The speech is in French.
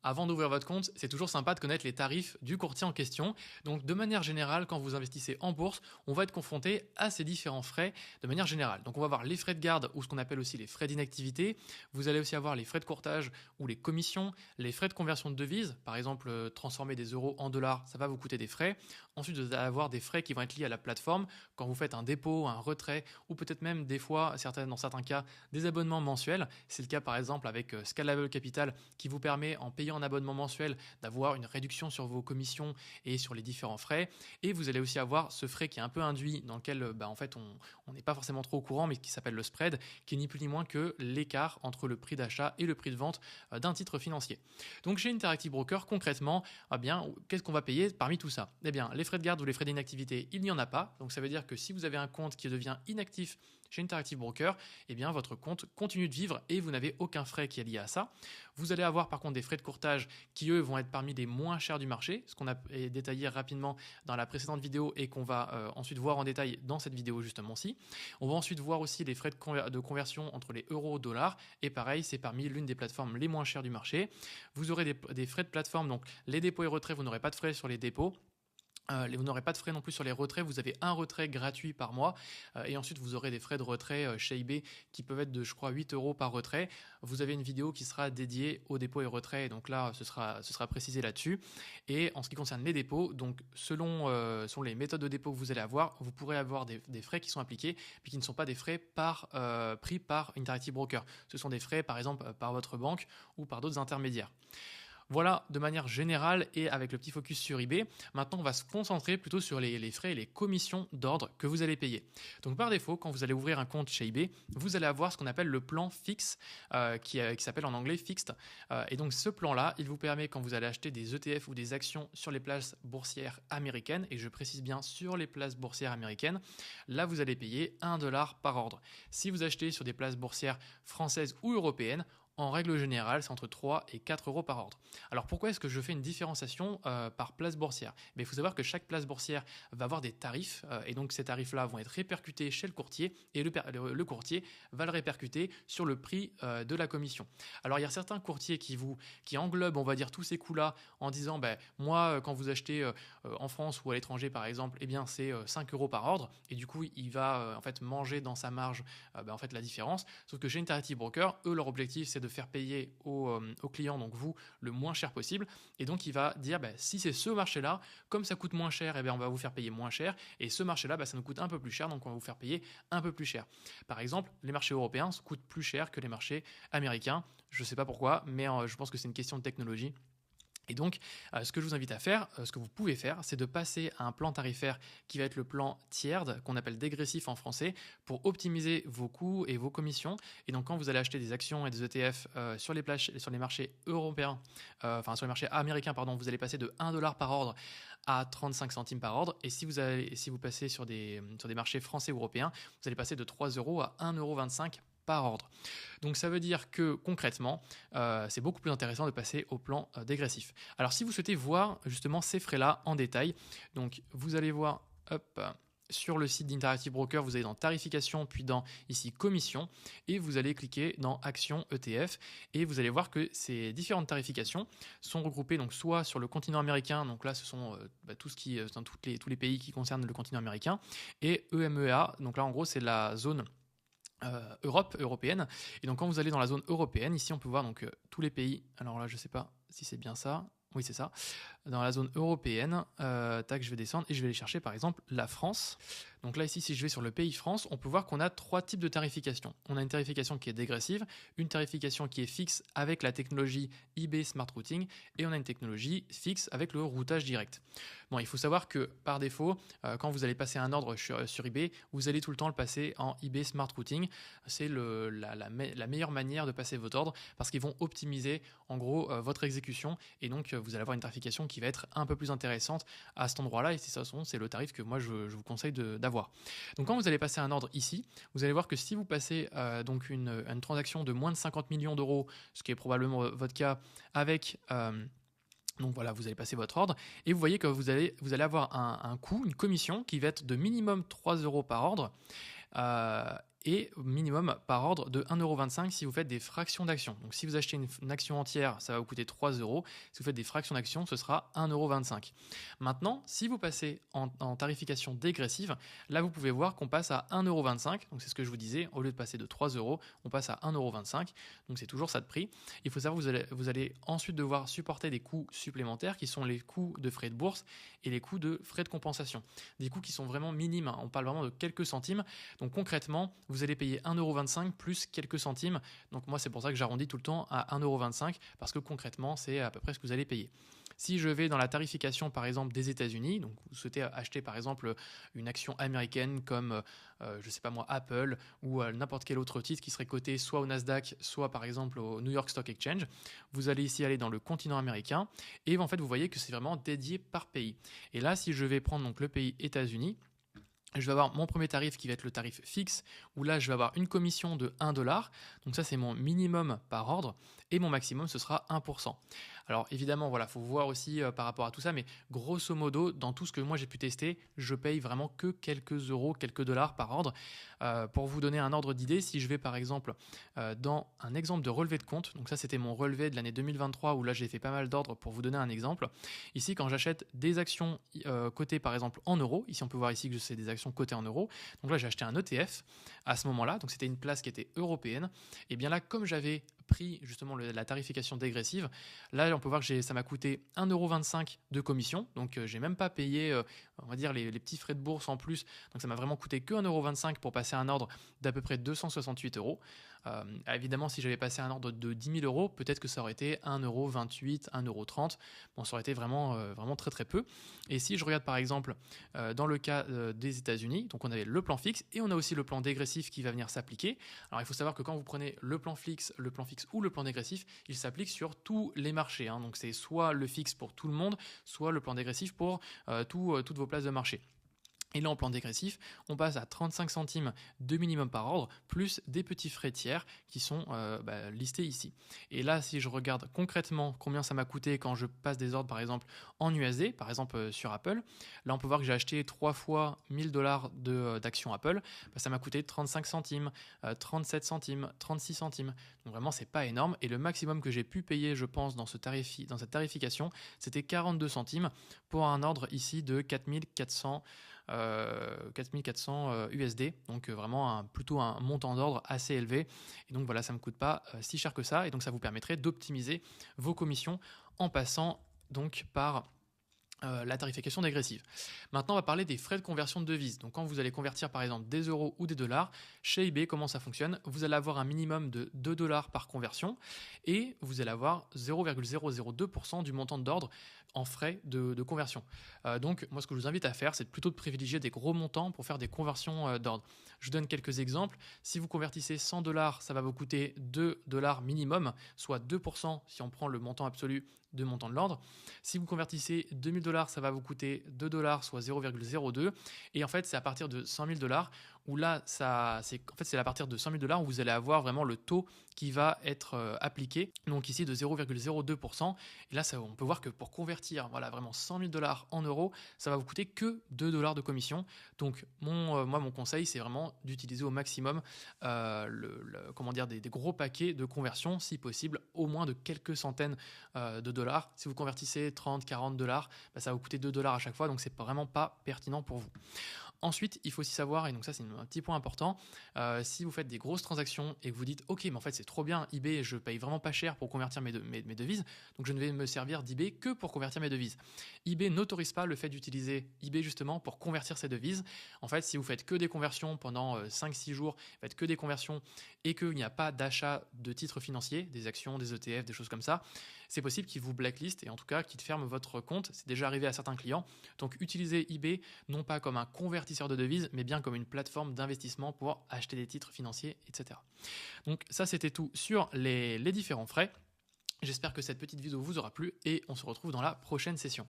Avant d'ouvrir votre compte, c'est toujours sympa de connaître les tarifs du courtier en question. Donc de manière générale, quand vous investissez en bourse, on va être confronté à ces différents frais de manière générale. Donc on va avoir les frais de garde ou ce qu'on appelle aussi les frais d'inactivité. Vous allez aussi avoir les frais de courtage ou les commissions, les frais de conversion de devises. Par exemple, transformer des euros en dollars, ça va vous coûter des frais. Ensuite, vous allez avoir des frais qui vont être liés à la plateforme quand vous faites un dépôt, un retrait ou peut-être même des fois, dans certains cas, des abonnements mensuels. C'est le cas par exemple avec Scalable Capital qui vous permet en payant un abonnement mensuel d'avoir une réduction sur vos commissions et sur les différents frais. Et vous allez aussi avoir ce frais qui est un peu induit dans lequel en fait on n'est pas forcément trop au courant mais qui s'appelle le spread, qui est ni plus ni moins que l'écart entre le prix d'achat et le prix de vente d'un titre financier. Donc chez Interactive Broker, concrètement, qu'est-ce qu'on va payer parmi tout ça? Eh bien, les frais de garde ou les frais d'inactivité, il n'y en a pas. Donc ça veut dire que si vous avez un compte qui devient inactif chez Interactive Broker, eh bien votre compte continue de vivre et vous n'avez aucun frais qui est lié à ça. Vous allez avoir par contre des frais de courtage qui eux vont être parmi les moins chers du marché, ce qu'on a détaillé rapidement dans la précédente vidéo et qu'on va ensuite voir en détail dans cette vidéo justement-ci. On va ensuite voir aussi les frais de conversion entre les euros et dollars et pareil, c'est parmi l'une des plateformes les moins chères du marché. Vous aurez des frais de plateforme, donc les dépôts et retraits, vous n'aurez pas de frais sur les dépôts. Vous n'aurez pas de frais non plus sur les retraits, vous avez un retrait gratuit par mois et ensuite vous aurez des frais de retrait chez eBay qui peuvent être de je crois 8 € par retrait. Vous avez une vidéo qui sera dédiée aux dépôts et retraits, donc là ce sera précisé là-dessus. Et en ce qui concerne les dépôts, donc selon les méthodes de dépôt que vous allez avoir, vous pourrez avoir des frais qui sont appliqués mais qui ne sont pas des frais pris par Interactive Broker. Ce sont des frais par exemple par votre banque ou par d'autres intermédiaires. Voilà de manière générale et avec le petit focus sur eBay. Maintenant, on va se concentrer plutôt sur les frais et les commissions d'ordre que vous allez payer. Donc par défaut, quand vous allez ouvrir un compte chez eBay, vous allez avoir ce qu'on appelle le plan fixe qui s'appelle en anglais fixed. Et donc ce plan-là, il vous permet quand vous allez acheter des ETF ou des actions sur les places boursières américaines, et je précise bien sur les places boursières américaines, là vous allez payer 1 $ par ordre. Si vous achetez sur des places boursières françaises ou européennes, en règle générale, c'est entre 3 et 4 € par ordre. Alors pourquoi est-ce que je fais une différenciation par place boursière? Il faut savoir que chaque place boursière va avoir des tarifs et donc ces tarifs-là vont être répercutés chez le courtier et le courtier va le répercuter sur le prix de la commission. Alors il y a certains courtiers qui englobent, on va dire, tous ces coûts-là en disant moi, quand vous achetez en France ou à l'étranger par exemple, eh bien c'est 5 € par ordre et du coup il va en fait manger dans sa marge en fait la différence. Sauf que chez Interactive Broker, eux leur objectif c'est de faire payer aux clients, donc vous, le moins cher possible. Et donc, il va dire, si c'est ce marché-là, comme ça coûte moins cher, on va vous faire payer moins cher. Et ce marché-là, ça nous coûte un peu plus cher, donc on va vous faire payer un peu plus cher. Par exemple, les marchés européens coûtent plus cher que les marchés américains. Je ne sais pas pourquoi, mais je pense que c'est une question de technologie. Et donc, ce que je vous invite à faire, ce que vous pouvez faire, c'est de passer à un plan tarifaire qui va être le plan tiered, qu'on appelle dégressif en français, pour optimiser vos coûts et vos commissions. Et donc, quand vous allez acheter des actions et des ETF sur les marchés européens, sur les marchés américains, vous allez passer de 1 $ par ordre à 35 centimes par ordre. Et si vous passez sur des marchés français ou européens, vous allez passer de 3 € à 1,25 € par ordre. Donc ça veut dire que concrètement, c'est beaucoup plus intéressant de passer au plan dégressif. Alors si vous souhaitez voir justement ces frais-là en détail, donc vous allez voir sur le site d'Interactive Broker, vous allez dans tarification, puis dans ici commission, et vous allez cliquer dans actions ETF, et vous allez voir que ces différentes tarifications sont regroupées donc soit sur le continent américain, donc là ce sont tous les pays qui concernent le continent américain, et EMEA, donc là en gros c'est la zone européenne. Et donc quand vous allez dans la zone européenne, ici on peut voir donc tous les pays. Alors là je sais pas si c'est bien ça. Oui, c'est ça. Dans la zone européenne, je vais descendre et je vais aller chercher par exemple la France. Donc là ici, si je vais sur le pays France, on peut voir qu'on a 3 types de tarification. On a une tarification qui est dégressive, une tarification qui est fixe avec la technologie eBay Smart Routing et on a une technologie fixe avec le routage direct. Bon, il faut savoir que par défaut, quand vous allez passer un ordre sur eBay, vous allez tout le temps le passer en eBay Smart Routing. C'est la meilleure manière de passer votre ordre parce qu'ils vont optimiser en gros votre exécution et donc vous allez avoir une tarification qui va être un peu plus intéressante à cet endroit-là et c'est le tarif que moi je vous conseille d'avoir. Donc quand vous allez passer un ordre ici, vous allez voir que si vous passez donc une transaction de moins de 50 millions d'euros, ce qui est probablement votre cas, avec donc voilà, vous allez passer votre ordre et vous voyez que vous allez avoir un coût, une commission qui va être de minimum 3 € par ordre. et minimum par ordre de 1,25 € si vous faites des fractions d'actions. Donc si vous achetez une action entière, ça va vous coûter 3 €. Si vous faites des fractions d'actions, ce sera 1,25 €. Maintenant, si vous passez en tarification dégressive, là vous pouvez voir qu'on passe à 1,25 €. Donc c'est ce que je vous disais, au lieu de passer de 3 €, on passe à 1,25 €. Donc c'est toujours ça de prix. Il faut savoir que vous allez ensuite devoir supporter des coûts supplémentaires qui sont les coûts de frais de bourse et les coûts de frais de compensation. Des coûts qui sont vraiment minimes, hein. On parle vraiment de quelques centimes. Donc concrètement, vous allez payer 1,25 € plus quelques centimes. Donc moi, c'est pour ça que j'arrondis tout le temps à 1,25 € parce que concrètement, c'est à peu près ce que vous allez payer. Si je vais dans la tarification, par exemple, des États-Unis, donc vous souhaitez acheter, par exemple, une action américaine comme, je ne sais pas moi, Apple ou n'importe quel autre titre qui serait coté soit au Nasdaq, soit, par exemple, au New York Stock Exchange, vous allez ici aller dans le continent américain et en fait, vous voyez que c'est vraiment dédié par pays. Et là, si je vais prendre donc le pays États-Unis, je vais avoir mon premier tarif qui va être le tarif fixe, où là, je vais avoir une commission de 1 $. Donc ça, c'est mon minimum par ordre. Et mon maximum, ce sera 1%. Alors évidemment, voilà, faut voir aussi par rapport à tout ça, mais grosso modo, dans tout ce que moi j'ai pu tester, je paye vraiment que quelques euros, quelques dollars par ordre. Pour vous donner un ordre d'idée, si je vais par exemple dans un exemple de relevé de compte, donc ça c'était mon relevé de l'année 2023 où là j'ai fait pas mal d'ordres pour vous donner un exemple. Ici, quand j'achète des actions cotées par exemple en euros, ici on peut voir ici que c'est des actions cotées en euros, donc là j'ai acheté un ETF à ce moment-là, donc c'était une place qui était européenne, et bien là comme j'avais pris justement la tarification dégressive, là on peut voir que ça m'a coûté 1,25 € de commission, donc j'ai même pas payé on va dire les petits frais de bourse en plus, donc ça m'a vraiment coûté que 1,25 € pour passer un ordre d'à peu près 268 €. Évidemment, si j'avais passé un ordre de 10 000 €, peut-être que ça aurait été 1,28 €, 1,30 €. Bon, ça aurait été vraiment, vraiment très très peu. Et si je regarde par exemple dans le cas des États-Unis, donc on avait le plan fixe et on a aussi le plan dégressif qui va venir s'appliquer. Alors il faut savoir que quand vous prenez le plan fixe ou le plan dégressif, il s'applique sur tous les marchés, hein. Donc c'est soit le fixe pour tout le monde, soit le plan dégressif pour toutes vos places de marché. Et là, en plan dégressif, on passe à 35 centimes de minimum par ordre, plus des petits frais tiers qui sont listés ici. Et là, si je regarde concrètement combien ça m'a coûté quand je passe des ordres, par exemple, en USD, par exemple sur Apple, là, on peut voir que j'ai acheté 3 fois 1 000 $ d'actions Apple. Ça m'a coûté 35 centimes, 37 centimes, 36 centimes. Donc vraiment, c'est pas énorme. Et le maximum que j'ai pu payer, je pense, dans cette tarification, c'était 42 centimes pour un ordre ici de 4400 USD, donc vraiment plutôt un montant d'ordre assez élevé, et donc voilà, ça ne me coûte pas si cher que ça, et donc ça vous permettrait d'optimiser vos commissions en passant donc par la tarification dégressive. Maintenant, on va parler des frais de conversion de devises. Donc, quand vous allez convertir par exemple des euros ou des dollars, chez eBay, comment ça fonctionne? Vous allez avoir un minimum de 2 $ par conversion et vous allez avoir 0,002% du montant d'ordre en frais de conversion. Donc, moi, ce que je vous invite à faire, c'est plutôt de privilégier des gros montants pour faire des conversions d'ordre. Je vous donne quelques exemples. Si vous convertissez 100 $, ça va vous coûter 2 $ minimum, soit 2% si on prend le montant absolu de montant de l'ordre. Si vous convertissez 2000 $, ça va vous coûter 2 $, soit 0,02. Et en fait, c'est à partir de 100 000 $ où là, c'est à partir de 100 000 $ où vous allez avoir vraiment le taux qui va être appliqué. Donc ici de 0,02%. Et là, on peut voir que pour convertir vraiment 100 000 $ en euros, ça va vous coûter que 2 $ de commission. Donc mon conseil, c'est vraiment d'utiliser au maximum des gros paquets de conversion, si possible, au moins de quelques centaines de dollars. Si vous convertissez 30, 40 $, ça va vous coûter 2 $ à chaque fois, donc c'est vraiment pas pertinent pour vous. Ensuite, il faut aussi savoir, et donc ça c'est un petit point important, si vous faites des grosses transactions et que vous dites ok, mais en fait c'est trop bien, eBay, je paye vraiment pas cher pour convertir mes devises, donc je ne vais me servir d'eBay que pour convertir mes devises. eBay n'autorise pas le fait d'utiliser eBay justement pour convertir ses devises. En fait, si vous faites que des conversions pendant 5-6 jours, faites que des conversions et qu'il n'y a pas d'achat de titres financiers, des actions, des ETF, des choses comme ça, c'est possible qu'ils vous blacklist et en tout cas qu'ils ferment votre compte. C'est déjà arrivé à certains clients. Donc utilisez eBay non pas comme un convertisseur de devises, mais bien comme une plateforme d'investissement pour acheter des titres financiers, etc. Donc ça, c'était tout sur les différents frais. J'espère que cette petite vidéo vous aura plu et on se retrouve dans la prochaine session.